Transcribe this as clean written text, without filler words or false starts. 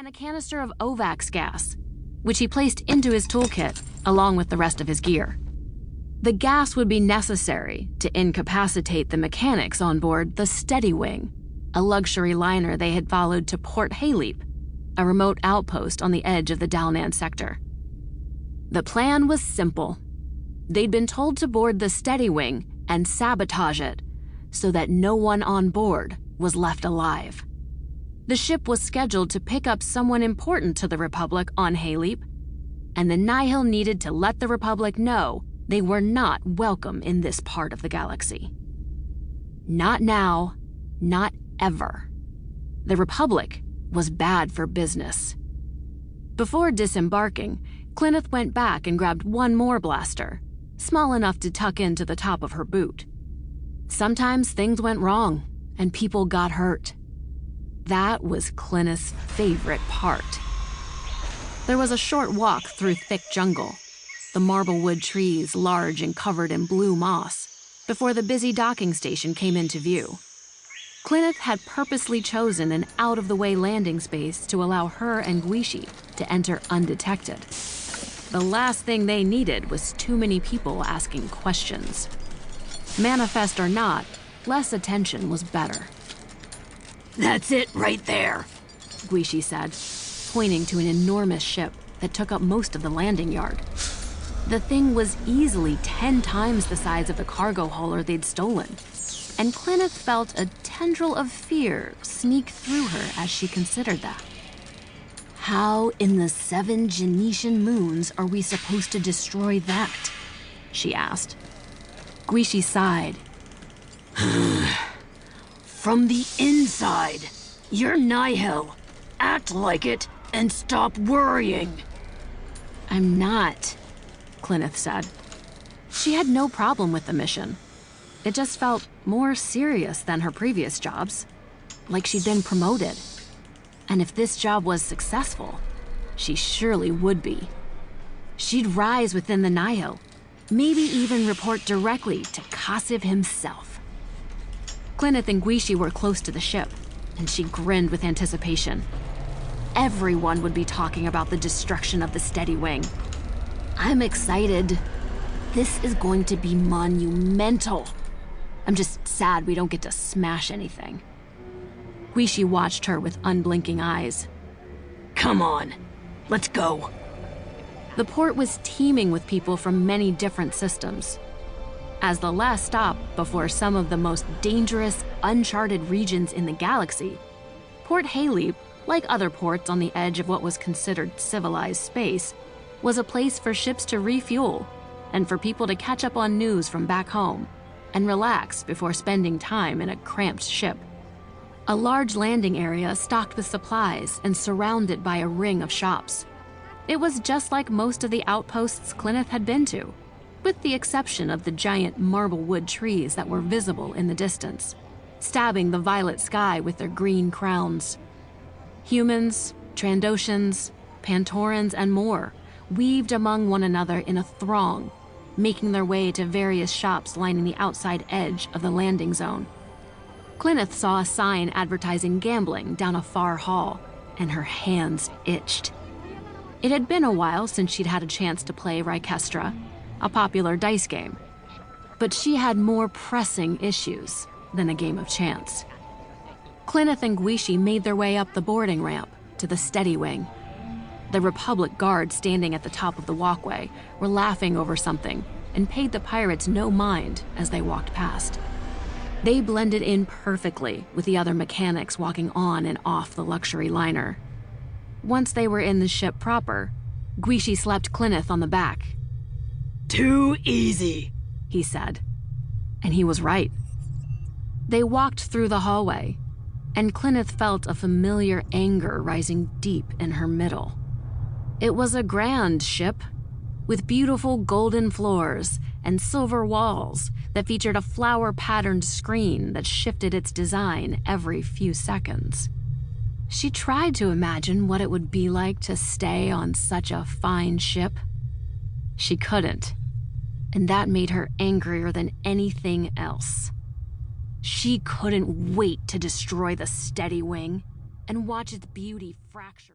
and a canister of Ovax gas, which he placed into his toolkit along with the rest of his gear. The gas would be necessary to incapacitate the mechanics on board the Steady Wing, a luxury liner they had followed to Port Hayleap, a remote outpost on the edge of the Dalnan sector. The plan was simple. They'd been told to board the Steady Wing and sabotage it so that no one on board was left alive. The ship was scheduled to pick up someone important to the Republic on Hayleap, and the Nihil needed to let the Republic know they were not welcome in this part of the galaxy. Not now, not ever. The Republic was bad for business. Before disembarking, Clyneth went back and grabbed one more blaster, small enough to tuck into the top of her boot. Sometimes things went wrong, and people got hurt. That was Clyneth's favorite part. There was a short walk through thick jungle, the marblewood trees large and covered in blue moss, before the busy docking station came into view. Clyneth had purposely chosen an out-of-the-way landing space to allow her and Guishi to enter undetected. The last thing they needed was too many people asking questions. Manifest or not, less attention was better. "That's it right there," Guishi said, pointing to an enormous ship that took up most of the landing yard. The thing was easily 10 times the size of the cargo hauler they'd stolen, and Clyneth felt a tendril of fear sneak through her as she considered that. How in the 7 Genetian moons are we supposed to destroy that? She asked. Guishi sighed. "From the inside. You're Nihil. Act like it and stop worrying." I'm not, Clyneth said. She had no problem with the mission. It just felt more serious than her previous jobs, like she'd been promoted. And if this job was successful, she surely would be. She'd rise within the Nihil, maybe even report directly to Kasiv himself. Clyneth and Guishi were close to the ship, and she grinned with anticipation. Everyone would be talking about the destruction of the Steady Wing. I'm excited. This is going to be monumental. I'm just sad we don't get to smash anything. Guishi watched her with unblinking eyes. "Come on, let's go." The port was teeming with people from many different systems. As the last stop before some of the most dangerous, uncharted regions in the galaxy, Port Hayleap, like other ports on the edge of what was considered civilized space, was a place for ships to refuel and for people to catch up on news from back home and relax before spending time in a cramped ship. A large landing area stocked with supplies and surrounded by a ring of shops. It was just like most of the outposts Clyneth had been to, with the exception of the giant marblewood trees that were visible in the distance, stabbing the violet sky with their green crowns. Humans, Trandoshans, Pantorans, and more weaved among one another in a throng, making their way to various shops lining the outside edge of the landing zone. Clyneth saw a sign advertising gambling down a far hall, and her hands itched. It had been a while since she'd had a chance to play Rikestra, a popular dice game, but she had more pressing issues than a game of chance. Clyneth and Guishi made their way up the boarding ramp to the Steady Wing. The Republic guards standing at the top of the walkway were laughing over something and paid the pirates no mind as they walked past. They blended in perfectly with the other mechanics walking on and off the luxury liner. Once they were in the ship proper, Guishi slapped Clyneth on the back. "Too easy," he said. And he was right. They walked through the hallway, and Clyneth felt a familiar anger rising deep in her middle. It was a grand ship, with beautiful golden floors and silver walls that featured a flower-patterned screen that shifted its design every few seconds. She tried to imagine what it would be like to stay on such a fine ship. She couldn't, and that made her angrier than anything else. She couldn't wait to destroy the Steady Wing and watch its beauty fracture.